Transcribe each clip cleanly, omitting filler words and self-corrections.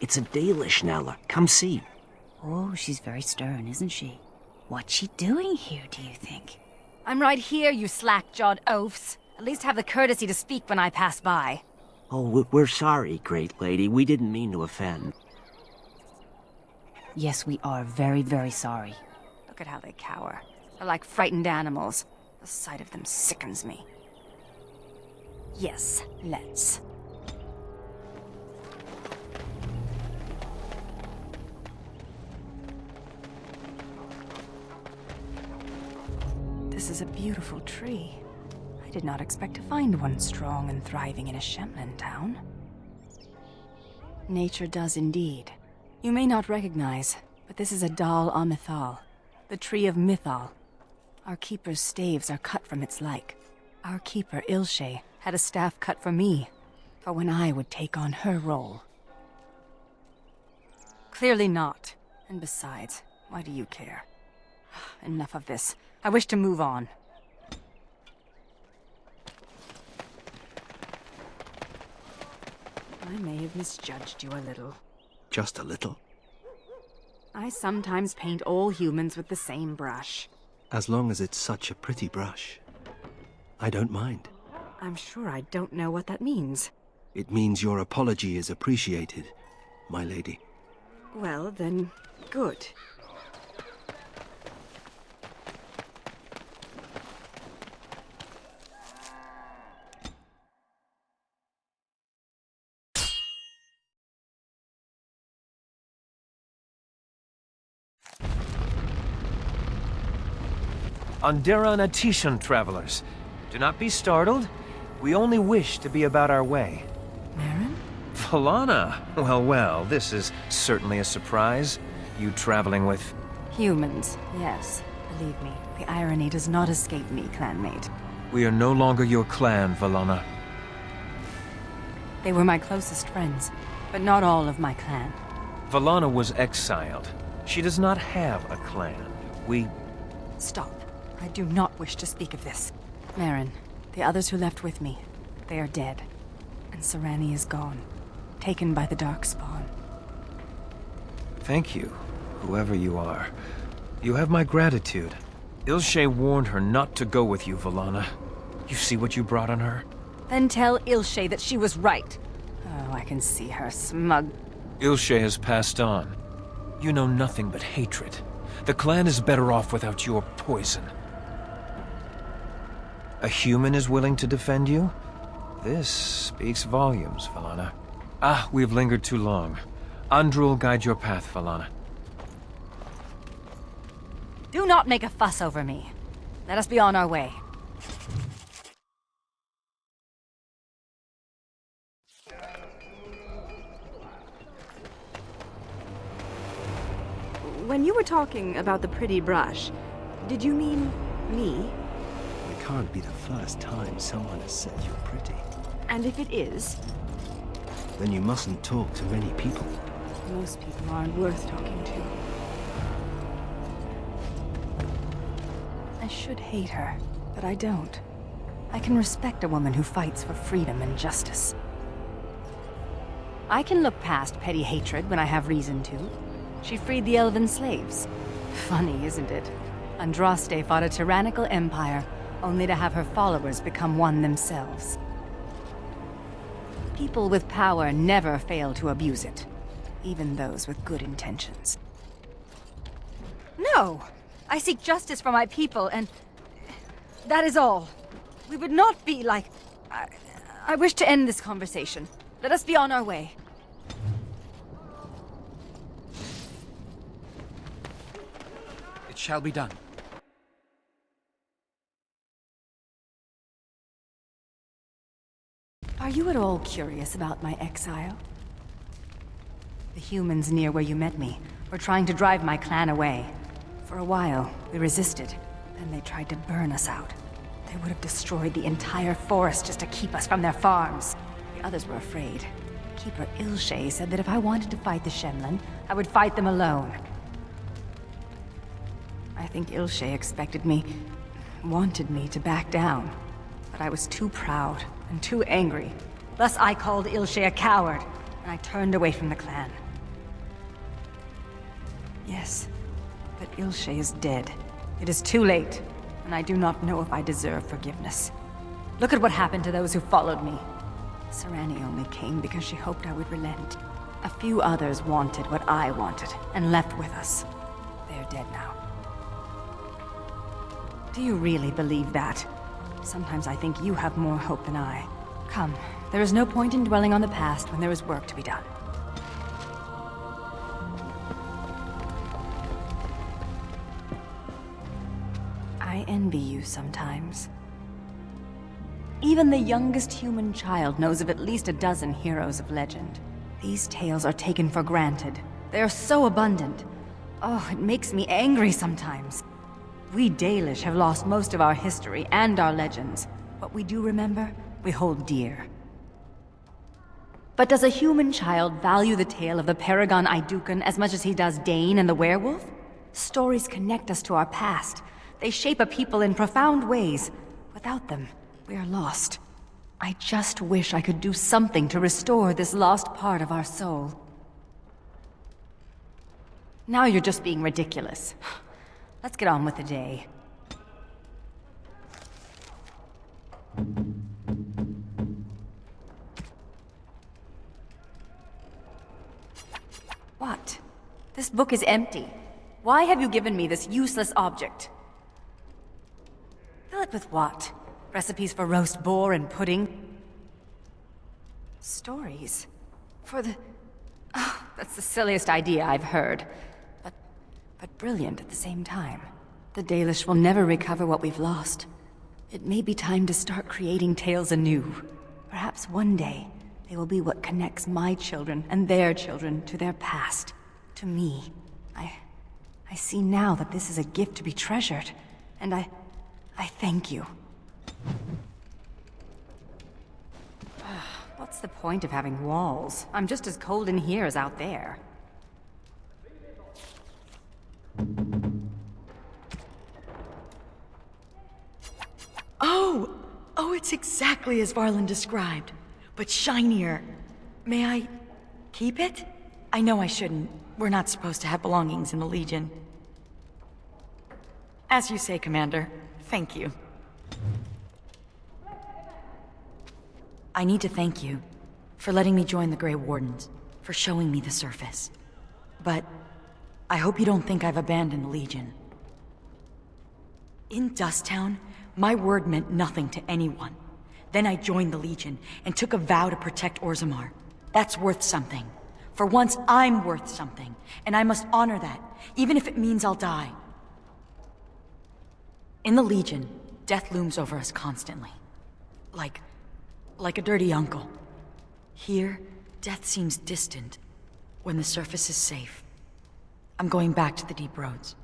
It's a Dalish, Nella. Come see. Oh, she's very stern, isn't she? What's she doing here, do you think? I'm right here, you slack-jawed oafs. At least have the courtesy to speak when I pass by. Oh, we're sorry, great lady. We didn't mean to offend. Yes, we are very, very sorry. Look at how they cower. They're like frightened animals. The sight of them sickens me. Yes, let's. This is a beautiful tree. I did not expect to find one strong and thriving in a Shemlin town. Nature does indeed. You may not recognize, but this is a Dal Amithal, the tree of Mythal. Our keeper's staves are cut from its like. Our keeper, Ilshe, had a staff cut for me, for when I would take on her role. Clearly not. And besides, why do you care? Enough of this. I wish to move on. I may have misjudged you a little. Just a little. I sometimes paint all humans with the same brush. As long as it's such a pretty brush. I don't mind. I'm sure I don't know what that means. It means your apology is appreciated, my lady. Well, then, good. Andera and Atishan travelers. Do not be startled. We only wish to be about our way. Marin? Velanna! Well, well, this is certainly a surprise. You traveling with... Humans, yes. Believe me, the irony does not escape me, clanmate. We are no longer your clan, Velanna. They were my closest friends, but not all of my clan. Velanna was exiled. She does not have a clan. We... Stop. I do not wish to speak of this. Marin, the others who left with me, they are dead. And Sarani is gone, taken by the Darkspawn. Thank you, whoever you are. You have my gratitude. Ilshe warned her not to go with you, Velanna. You see what you brought on her? Then tell Ilshe that she was right. Oh, I can see her smug. Ilshe has passed on. You know nothing but hatred. The clan is better off without your poison. A human is willing to defend you? This speaks volumes, Velanna. Ah, we've lingered too long. Andra will guide your path, Velanna. Do not make a fuss over me. Let us be on our way. When you were talking about the pretty brush, did you mean me? It can't be the first time someone has said you're pretty. And if it is? Then you mustn't talk to many people. Most people aren't worth talking to. I should hate her, but I don't. I can respect a woman who fights for freedom and justice. I can look past petty hatred when I have reason to. She freed the elven slaves. Funny, isn't it? Andraste fought a tyrannical empire, only to have her followers become one themselves. People with power never fail to abuse it, even those with good intentions. No! I seek justice for my people, and that is all. We would not be like... I wish to end this conversation. Let us be on our way. It shall be done. Are you at all curious about my exile? The humans near where you met me were trying to drive my clan away. For a while, we resisted. Then they tried to burn us out. They would have destroyed the entire forest just to keep us from their farms. The others were afraid. Keeper Ilshe said that if I wanted to fight the Shemlin, I would fight them alone. I think Ilshe expected me, wanted me to back down. But I was too proud and too angry. Thus I called Ilshe a coward, and I turned away from the clan. Yes, but Ilshe is dead. It is too late, and I do not know if I deserve forgiveness. Look at what happened to those who followed me. Sarani only came because she hoped I would relent. A few others wanted what I wanted, and left with us. They're dead now. Do you really believe that? Sometimes I think you have more hope than I. Come, there is no point in dwelling on the past when there is work to be done. I envy you sometimes. Even the youngest human child knows of at least a dozen heroes of legend. These tales are taken for granted. They are so abundant. Oh, it makes me angry sometimes. We Dalish have lost most of our history and our legends. What we do remember, we hold dear. But does a human child value the tale of the Paragon Aidukan as much as he does Dane and the werewolf? Stories connect us to our past. They shape a people in profound ways. Without them, we are lost. I just wish I could do something to restore this lost part of our soul. Now you're just being ridiculous. Let's get on with the day. What? This book is empty. Why have you given me this useless object? Fill it with what? Recipes for roast boar and pudding? Stories? For the... Oh, that's the silliest idea I've heard. But brilliant at the same time. The Dalish will never recover what we've lost. It may be time to start creating tales anew. Perhaps one day, they will be what connects my children and their children to their past. To me. I see now that this is a gift to be treasured. And I thank you. What's the point of having walls? I'm just as cold in here as out there. Oh, it's exactly as Varlin described, but shinier. May I keep it? I know I shouldn't. We're not supposed to have belongings in the Legion. As you say, Commander. Thank you. I need to thank you for letting me join the Grey Wardens, for showing me the surface. But I hope you don't think I've abandoned the Legion. In Dusttown, my word meant nothing to anyone. Then I joined the Legion and took a vow to protect Orzammar. That's worth something. For once, I'm worth something, and I must honor that, even if it means I'll die. In the Legion, death looms over us constantly. Like a dirty uncle. Here, death seems distant, when the surface is safe. I'm going back to the deep roads.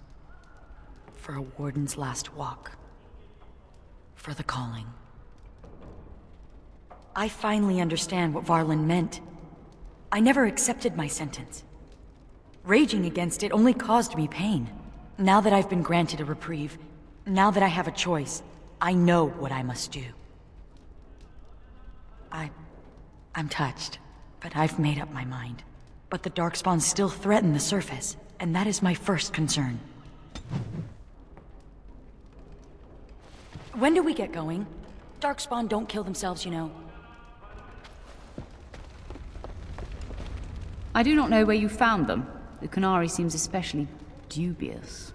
For a warden's last walk. For the calling. I finally understand what Varlin meant. I never accepted my sentence. Raging against it only caused me pain. Now that I've been granted a reprieve, now that I have a choice, I know what I must do. I'm touched, but I've made up my mind. But the Darkspawns still threaten the surface, and that is my first concern. When do we get going? Darkspawn don't kill themselves, you know. I do not know where you found them. The Qunari seems especially dubious.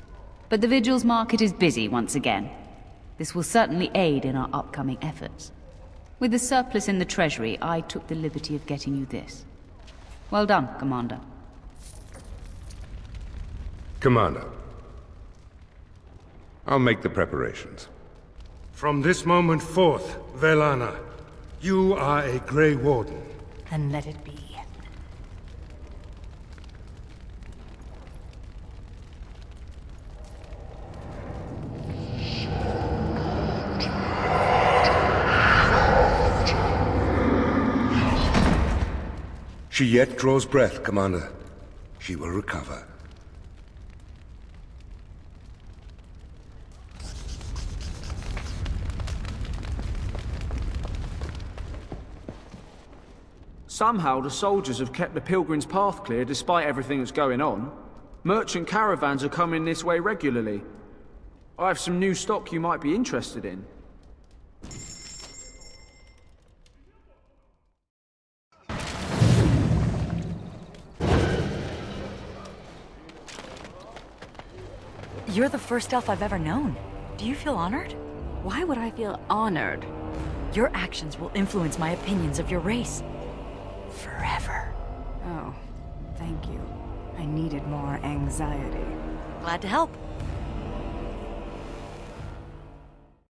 But the Vigil's market is busy once again. This will certainly aid in our upcoming efforts. With the surplus in the treasury, I took the liberty of getting you this. Well done, Commander. Commander, I'll make the preparations. From this moment forth, Velanna, you are a Grey Warden. Then let it be. She yet draws breath, Commander. She will recover. Somehow the soldiers have kept the Pilgrim's path clear despite everything that's going on. Merchant caravans are coming this way regularly. I have some new stock you might be interested in. You're the first elf I've ever known. Do you feel honored? Why would I feel honored? Your actions will influence my opinions of your race. Forever. Oh, thank you. I needed more anxiety. Glad to help.